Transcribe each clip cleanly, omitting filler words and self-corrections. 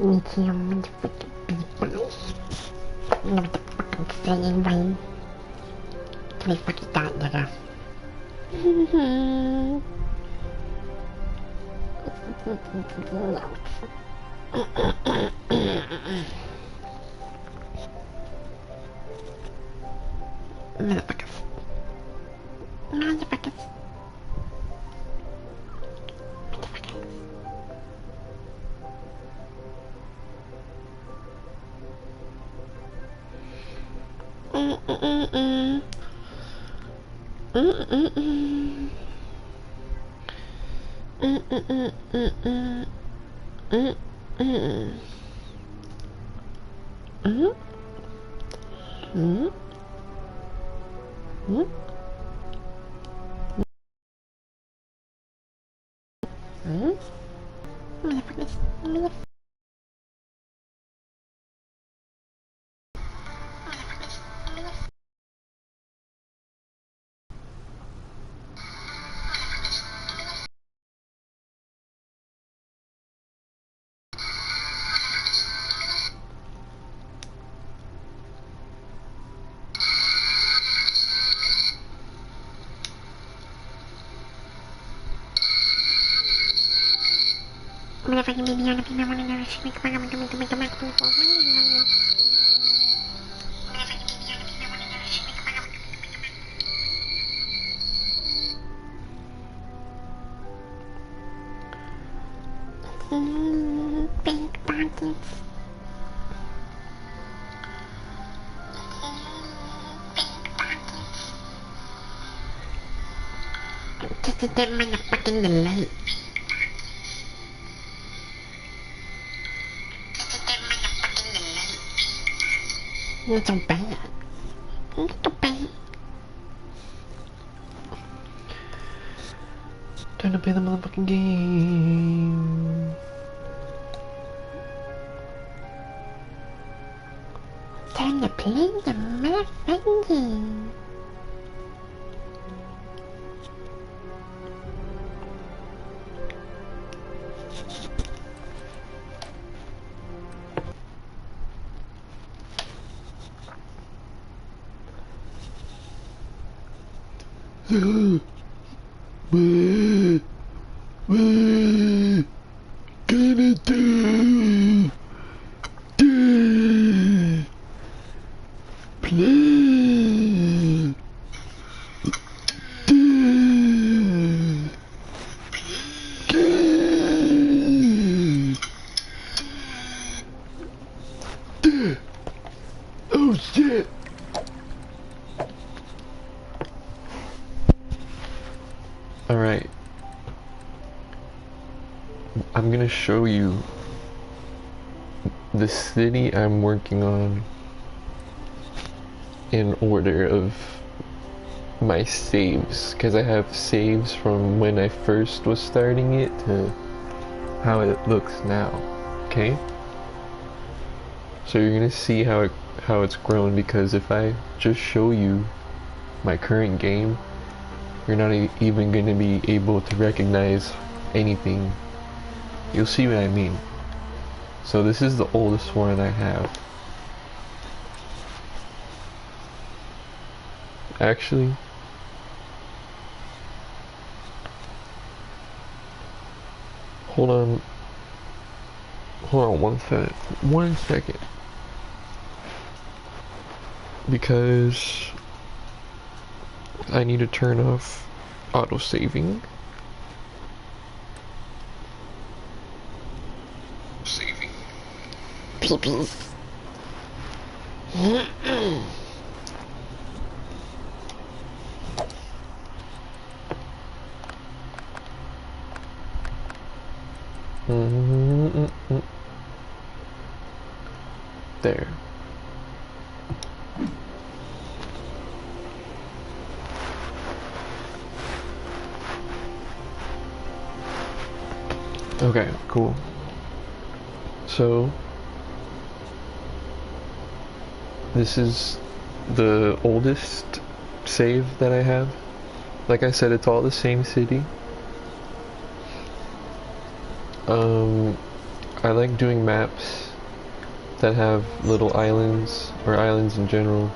Me too, motherfucking people. What the fucking saying, Wayne? We fucking got nigga. Motherfuckers. Motherfuckers. Motherfuckers. Motherfucking baby on the female one and never she make a bag of me to make a back for me. Pink panties. Just a dead motherfucking delay. Not so bad. Not so bad. Time to play the motherfucking game. Time to play the motherfucking game. Gonna do? Play. Oh shit. Alright. I'm gonna show you the city I'm working on in order of my saves, because I have saves from when I first was starting it to how it looks now. Okay? So you're gonna see how it's grown, because if I just show you my current game, you're not even gonna be able to recognize anything. You'll see what I mean. So this is the oldest one I have. Actually, hold on one second, because I need to turn off auto saving. Peepees. There. Okay, cool. So this is the oldest save that I have. Like I said, it's all the same city. I like doing maps that have little islands, or islands in general.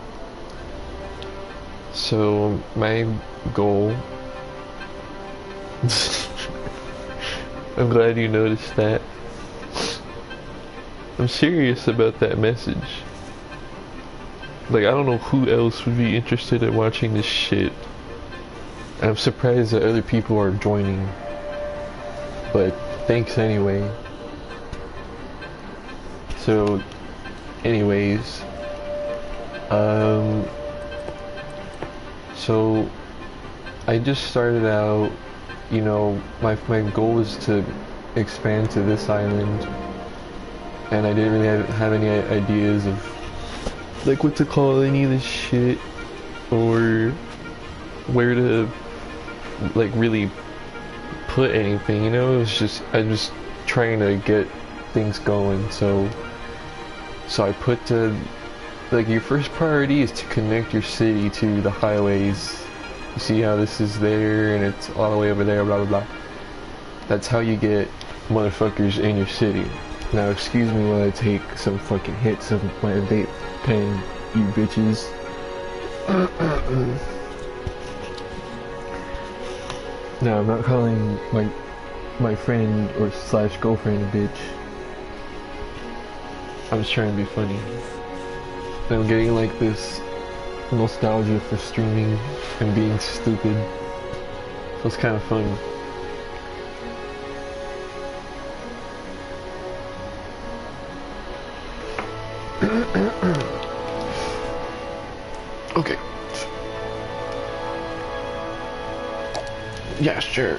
So my goal I'm glad you noticed that. I'm serious about that message. Like, I don't know who else would be interested in watching this shit. I'm surprised that other people are joining. But thanks anyway. So, anyways, so I just started out, you know, my goal was to expand to this island, and I didn't really have any ideas of like what to call any of this shit or where to like really put anything, you know. It was just I'm just trying to get things going. So I put like your first priority is to connect your city to the highways. You see how this is there and it's all the way over there, blah blah blah. That's how you get motherfuckers in your city. Now excuse me while I take some fucking hits of my vape pen, you bitches. No, I'm not calling my friend or slash girlfriend a bitch. I'm just trying to be funny. I'm getting like this nostalgia for streaming and being stupid. So it's kind of funny. Okay. Yeah, sure.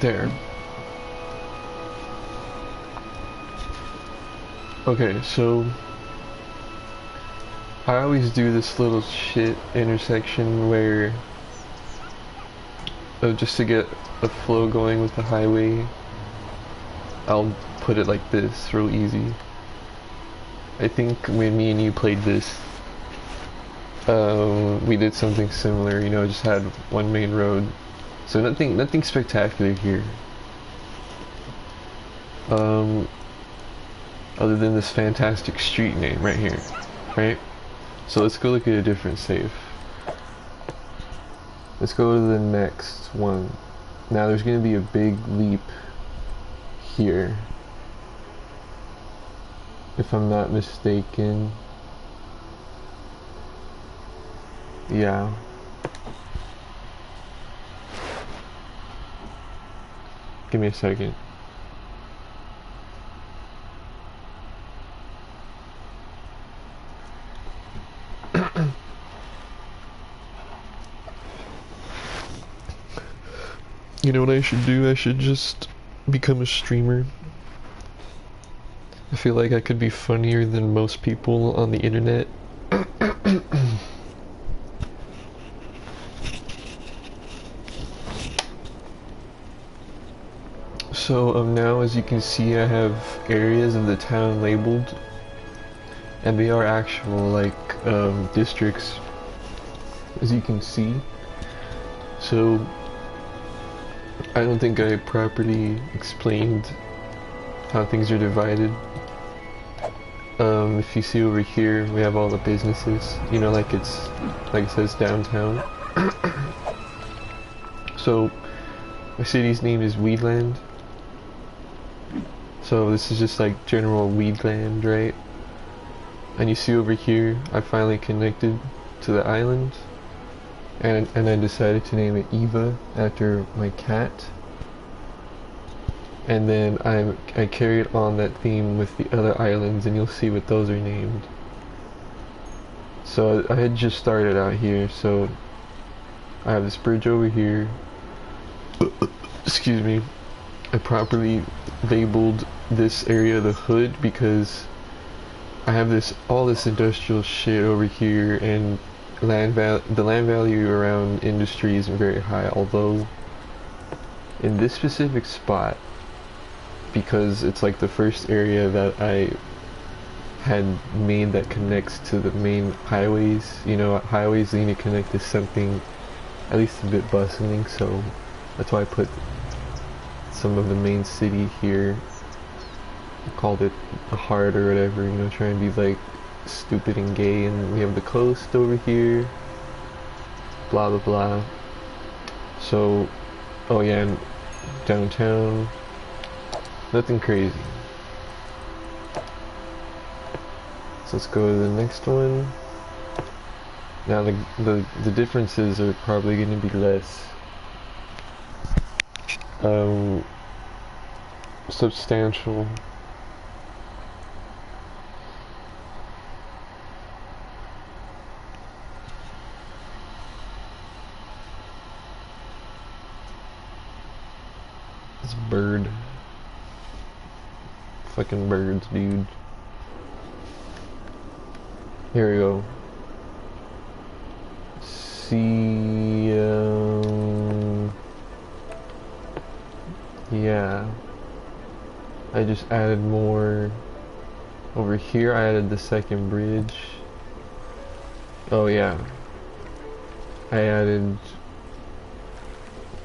There. Okay, so I always do this little shit intersection where just to get a flow going with the highway, I'll put it like this, real easy. I think when me and you played this, we did something similar, you know, just had one main road. So nothing spectacular here. Other than this fantastic street name right here, right? So let's go look at a different save. Let's go to the next one. Now there's gonna be a big leap here, if I'm not mistaken. Yeah. Give me a second. You know what I should do? I should just become a streamer. I feel like I could be funnier than most people on the internet. So now, as you can see, I have areas of the town labeled, and they are actual like districts, as you can see. So I don't think I properly explained how things are divided. If you see over here, we have all the businesses, you know, like it says downtown. So my city's name is Weedland. So this is just like general Weedland, right? And you see over here, I finally connected to the island. And I decided to name it Eva after my cat. And then I carried on that theme with the other islands, and you'll see what those are named. So I had just started out here, so I have this bridge over here. Excuse me. I properly labeled this area the hood because I have all this industrial shit over here, and the land value around industry isn't very high, although in this specific spot because it's like the first area that I had made that connects to the main highways. You know, highways need to connect to something at least a bit bustling, so that's why I put some of the main city here. I called it the heart or whatever, you know, trying to be like stupid and gay. And we have the coast over here, blah blah blah. So, oh yeah, and downtown, nothing crazy. So let's go to the next one. Now the differences are probably going to be less substantial. This bird. Fucking birds, dude. Here we go. See, yeah. I just added more over here. I added the second bridge. Oh yeah. I added,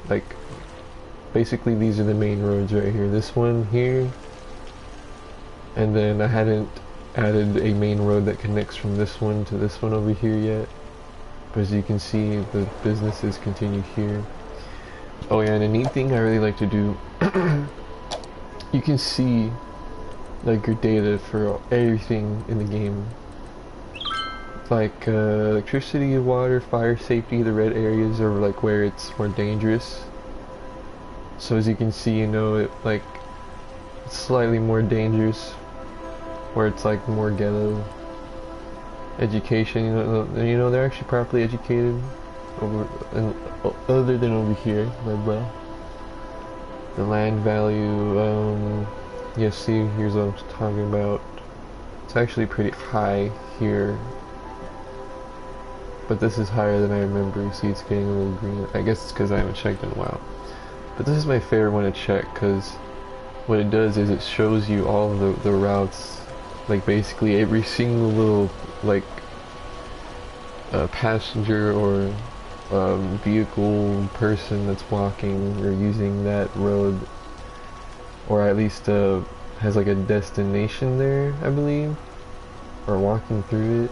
like, basically these are the main roads right here. This one here. And then I hadn't added a main road that connects from this one to this one over here yet. But as you can see, the businesses continue here. Oh yeah, and a neat thing I really like to do, you can see like your data for everything in the game. Like electricity, water, fire, safety, the red areas are like where it's more dangerous. So as you can see, you know, it like it's slightly more dangerous where it's like more ghetto. Education, you know, they're actually properly educated over, and other than over here, my bro. The land value, yeah, see, here's what I'm talking about. It's actually pretty high here, but this is higher than I remember. You see, it's getting a little green. I guess it's because I haven't checked in a while. But this is my favorite one to check, because what it does is it shows you all the routes, like basically every single little like passenger or vehicle person that's walking or using that road, or at least has like a destination there, I believe, or walking through it.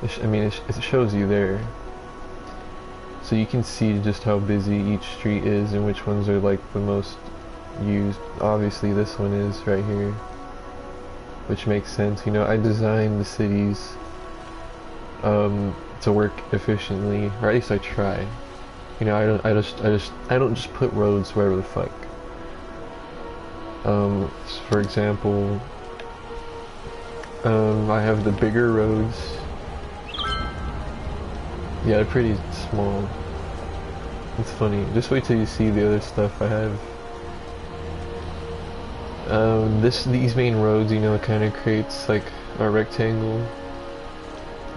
It shows you there, so you can see just how busy each street is and which ones are like the most used. Obviously this one is right here, which makes sense. You know, I designed the cities to work efficiently, or at least I try. You know, I don't just put roads wherever the fuck. For example, I have the bigger roads. Yeah, they're pretty small. It's funny. Just wait till you see the other stuff I have. These main roads, you know, it kind of creates like a rectangle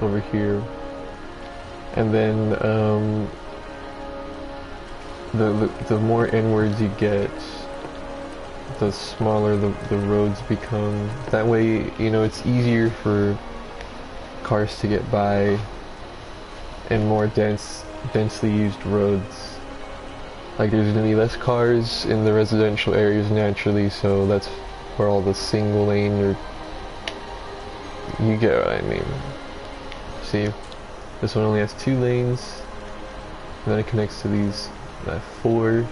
over here, and then the more inwards you get, the smaller the roads become. That way, you know, it's easier for cars to get by, and more densely used roads. Like there's gonna be less cars in the residential areas naturally, so that's where all the single lane, or you get what I mean. See, this one only has 2 lanes, and then it connects to these 4.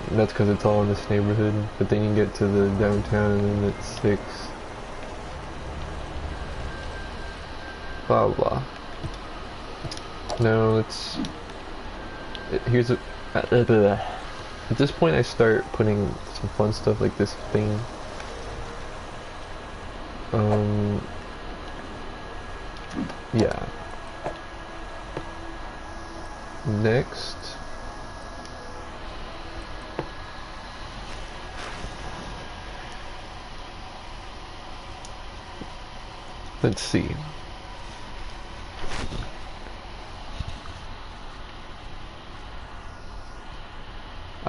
And that's because it's all in this neighborhood, but then you get to the downtown and then it's 6. Blah blah. Now let's. Here's a. At this point, I start putting some fun stuff like this thing. Yeah. Next. Let's see.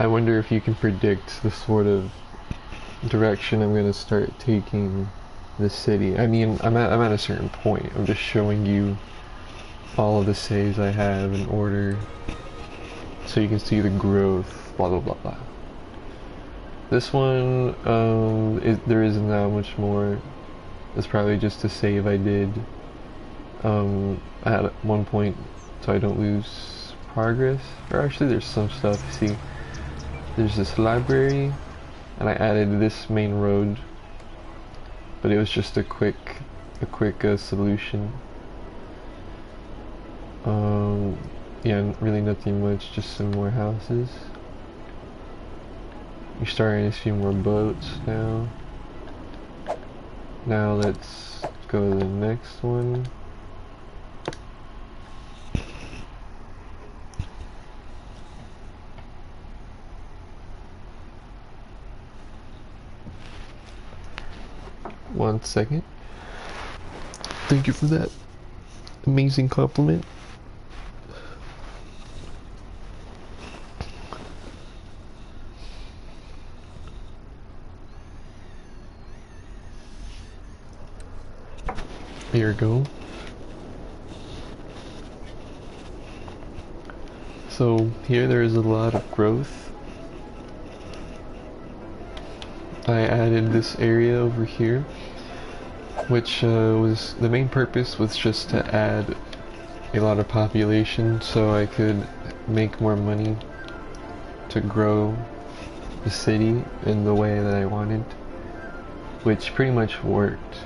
I wonder if you can predict the sort of direction I'm gonna start taking the city. I mean, I'm at a certain point. I'm just showing you all of the saves I have in order so you can see the growth, blah blah blah blah. This one, there isn't that much more. It's probably just a save I did at one point so I don't lose progress. Or actually there's some stuff, see, there's this library and I added this main road, but it was just a quick solution. Yeah, really nothing much, just some more houses. You're starting to see more boats now. Now let's go to the next one. One second. Thank you for that amazing compliment. Here we go. So here there is a lot of growth. I added this area over here, which was the main purpose was just to add a lot of population so I could make more money to grow the city in the way that I wanted, which pretty much worked.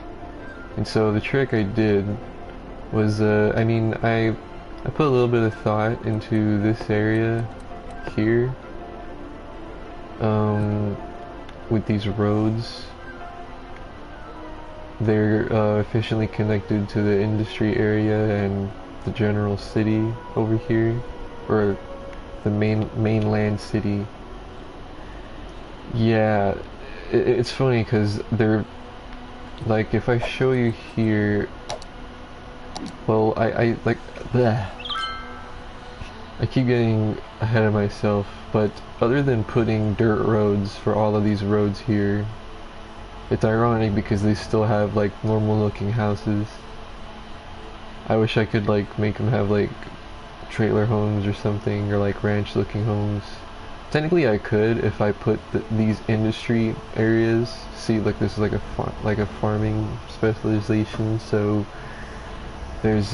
And so the trick I did was, I mean, I put a little bit of thought into this area here, with these roads. They're efficiently connected to the industry area and the general city over here, or the mainland city. Yeah, it's funny because they're like, if I show you here, well, I like, bleh. I keep getting ahead of myself, but other than putting dirt roads for all of these roads here, it's ironic because they still have like normal looking houses. I wish I could like make them have like trailer homes or something, or like ranch looking homes. Technically I could if I put these industry areas. See, like this is like a farming specialization, so there's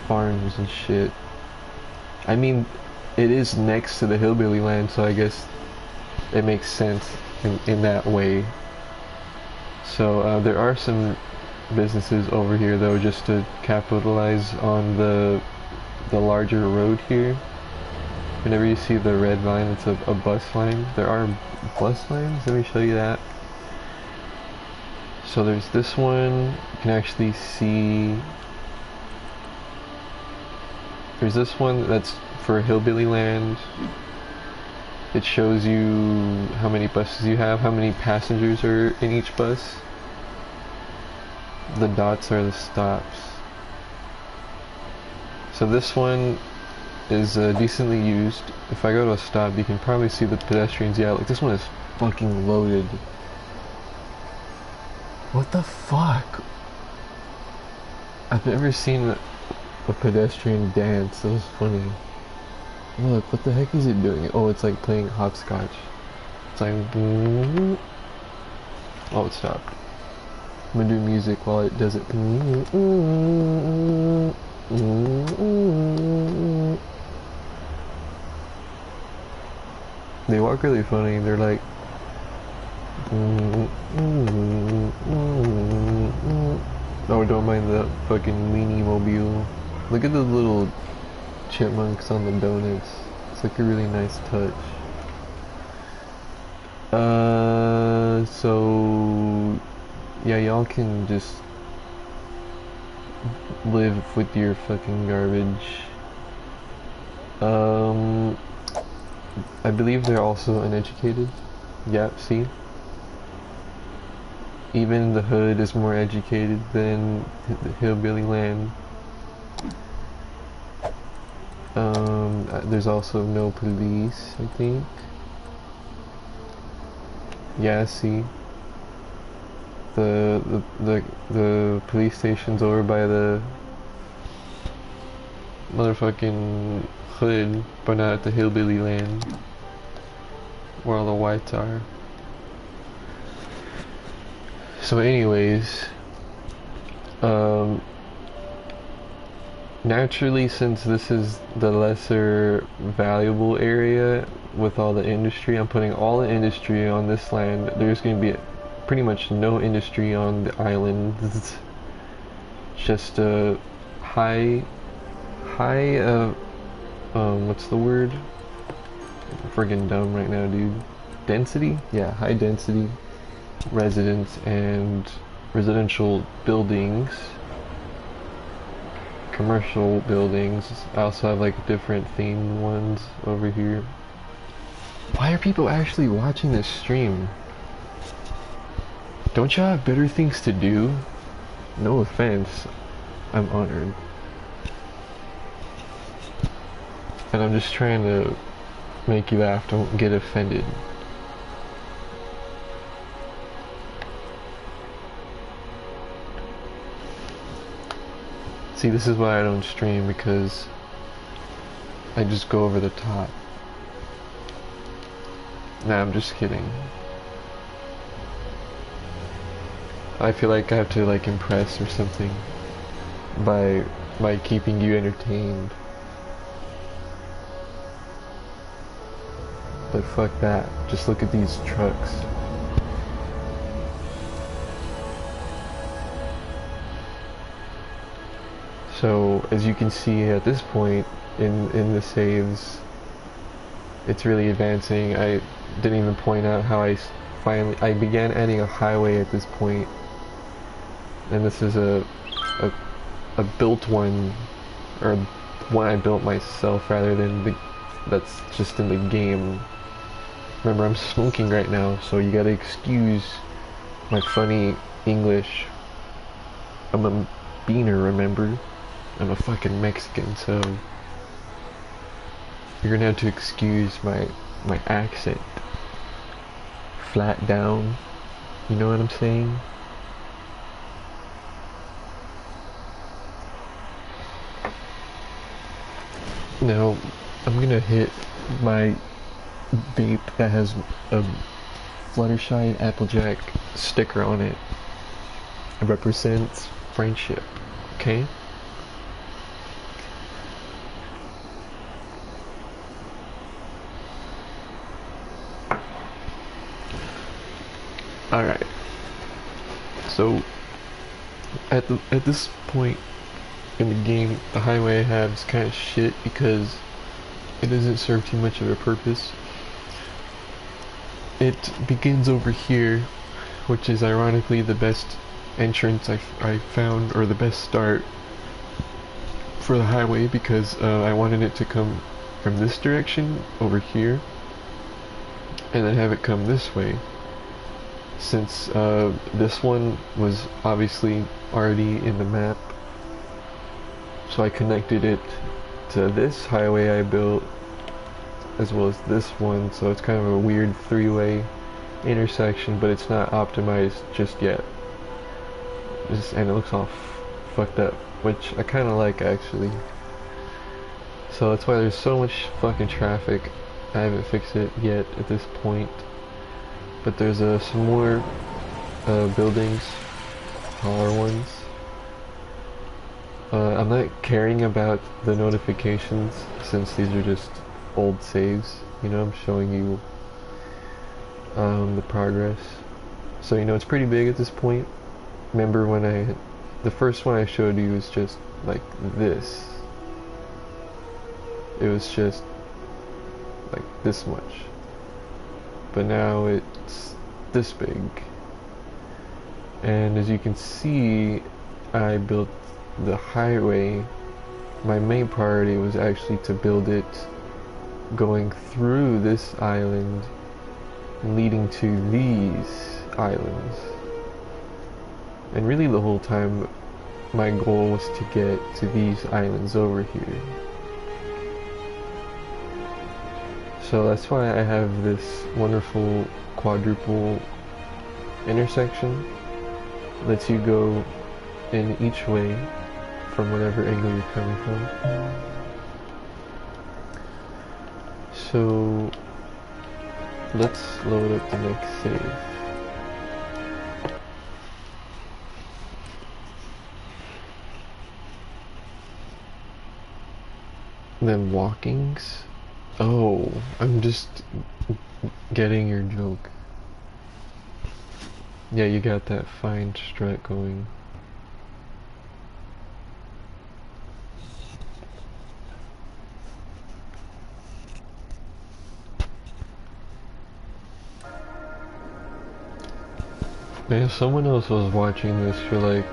farms and shit. I mean, it is next to the hillbilly land, so I guess it makes sense in that way. So there are some businesses over here though, just to capitalize on the larger road here. Whenever you see the red line, it's a bus line. There are bus lines, let me show you that. So there's this one, you can actually see, there's this one that's for hillbilly land. It shows you how many buses you have, how many passengers are in each bus. The dots are the stops. So this one is decently used. If I go to a stop, you can probably see the pedestrians. Yeah, like this one is fucking loaded. What the fuck? I've never seen a pedestrian dance. That was funny. Look, what the heck is it doing? Oh, it's like playing hopscotch. It's like, oh, it stopped. I'm gonna do music while it does it. They walk really funny. They're like, oh, don't mind the fucking weenie mobile. Look at the little chipmunks on the donuts. It's like a really nice touch. So yeah, y'all can just live with your fucking garbage. I believe they're also uneducated. Yep, see? Even the hood is more educated than the hillbilly land. There's also no police, I think. Yeah, see. The police station's over by the motherfucking hood, but not at the hillbilly land where all the whites are. So anyways, naturally, since this is the lesser valuable area with all the industry, I'm putting all the industry on this land. There's going to be pretty much no industry on the islands. Just a high, what's the word? I'm friggin' dumb right now, dude. Density? Yeah, high density residents and residential buildings. Commercial buildings. I also have like different themed ones over here. Why are people actually watching this stream? Don't y'all have better things to do? No offense, I'm honored. And I'm just trying to make you laugh, don't get offended. See, this is why I don't stream, because I just go over the top. Nah, I'm just kidding. I feel like I have to like impress or something by keeping you entertained. But fuck that. Just look at these trucks. So as you can see at this point in the saves, it's really advancing. I didn't even point out how I began adding a highway at this point, and this is a built one, or one I built myself rather than that's just in the game. Remember, I'm smoking right now, so you gotta excuse my funny English. I'm a beaner, remember? I'm a fucking Mexican, so you're gonna have to excuse my accent. Flat down, you know what I'm saying? Now, I'm gonna hit my vape that has a Fluttershy and Applejack sticker on it. It represents friendship, okay? Alright. So at this point in the game, the highway I have is kind of shit because it doesn't serve too much of a purpose. It begins over here, which is ironically the best entrance I found, or the best start for the highway, because I wanted it to come from this direction over here and then have it come this way, since this one was obviously already in the map. So I connected it to this highway I built as well as this one, so it's kind of a weird three-way intersection, but it's not optimized just yet. And it looks all fucked up, which I kind of like actually. So that's why there's so much fucking traffic. I haven't fixed it yet at this point, but there's some more buildings, taller ones. I'm not caring about the notifications since these are just old saves. You know, I'm showing you the progress. So you know it's pretty big at this point. Remember when the first one I showed you was just like this. It was just like this much. But now it's this big. And as you can see, I built the highway. My main priority was actually to build it going through this island and leading to these islands. And really the whole time my goal was to get to these islands over here. So that's why I have this wonderful quadruple intersection. Lets you go in each way from whatever angle you're coming from. So let's load up the next save. Then walkings. Oh, I'm just getting your joke. Yeah, you got that fine strut going. Man, someone else was watching this for like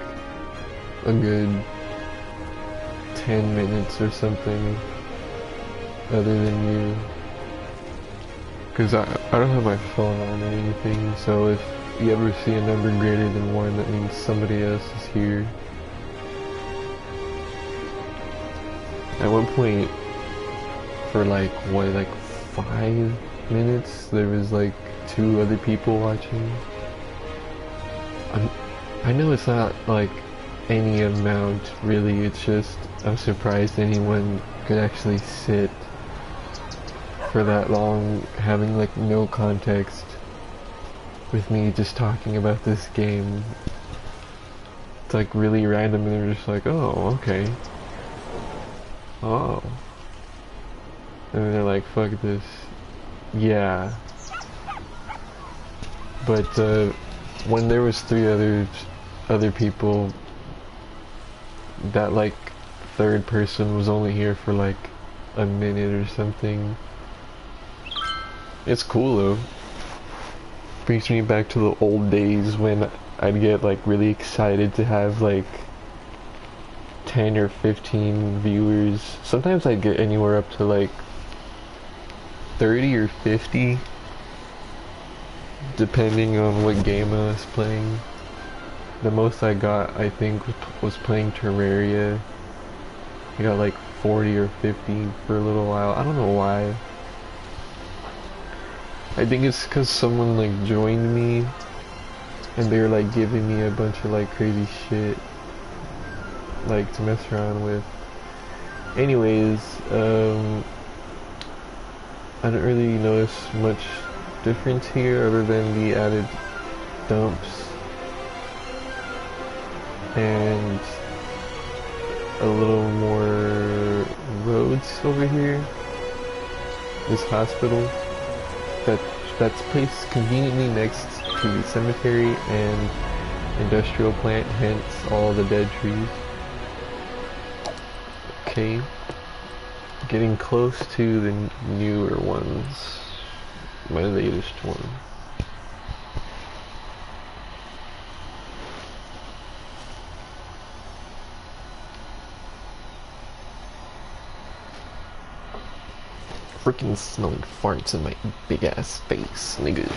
a good 10 minutes or something other than you. Because I don't have my phone on or anything, so if you ever see a number greater than 1, that means somebody else is here. At one point, for like, what, like 5 minutes, there was like 2 other people watching. I know it's not like any amount really, it's just I'm surprised anyone could actually sit for that long having like no context with me just talking about this game. It's like really random and they're just like, oh, okay. Oh. And then they're like, fuck this. Yeah. But when there was 3 other people, that like 3rd person was only here for like a minute or something. It's cool though. Brings me back to the old days when I'd get like really excited to have like 10 or 15 viewers. Sometimes I'd get anywhere up to like 30 or 50, depending on what game I was playing. The most I got, I think, was playing Terraria. I got like 40 or 50 for a little while. I don't know why. I think it's because someone like joined me and they were like giving me a bunch of like crazy shit like to mess around with. Anyways, I don't really notice much difference here other than the added dumps and a little more roads over here. This hospital that's placed conveniently next to the cemetery and industrial plant, hence all the dead trees. Okay, getting close to the newer ones, my latest one. Freaking smelling farts in my big ass face, nigga.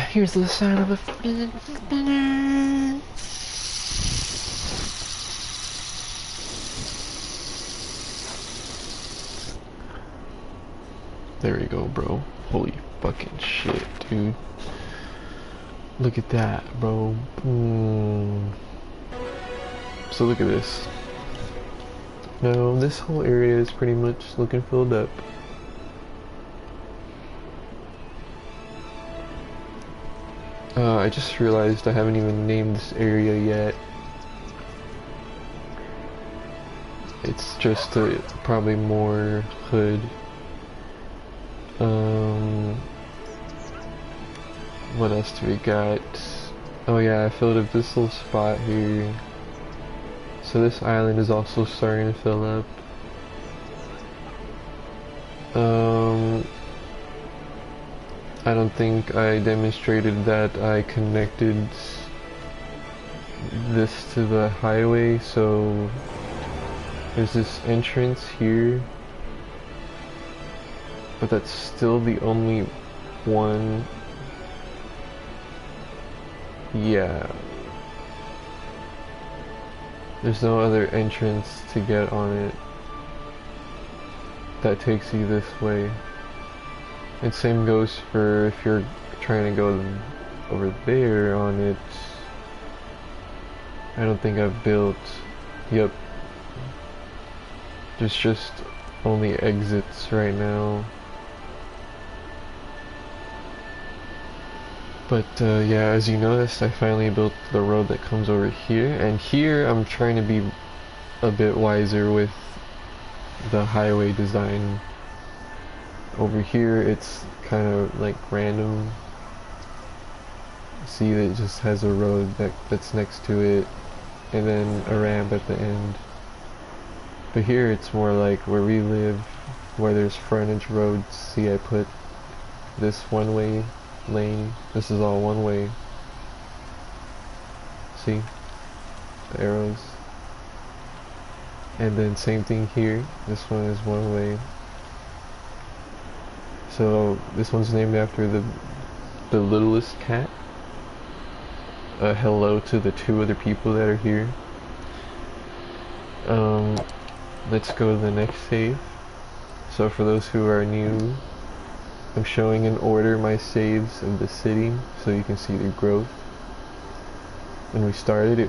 Here's the sound of a freaking spinner. There we go, bro. Holy fucking shit, dude. Look at that, bro. So look at this. Now, this whole area is pretty much looking filled up. I just realized I haven't even named this area yet. It's just probably more hood. What else do we got? Oh yeah, I filled up this little spot here. So this island is also starting to fill up. I don't think I demonstrated that I connected this to the highway, so there's this entrance here, but that's still the only one. Yeah. There's no other entrance to get on it. that takes you this way. And same goes for if you're trying to go over there on it. I don't think I've built. Yep. There's just only exits right now. But yeah, as you noticed, I finally built the road that comes over here. And here I'm trying to be a bit wiser with the highway design. Over here it's kind of like random. See that it just has a road that's next to it, and then a ramp at the end. But here it's more like where we live, where there's frontage roads. See, I put this one-way lane. This is all one way. See the arrows? And then same thing here. This one is one way. So this one's named after the littlest cat. Hello to the two other people that are here. Let's go to the next save. So for those who are new, I'm showing in order my saves of the city so you can see the growth. When we started, it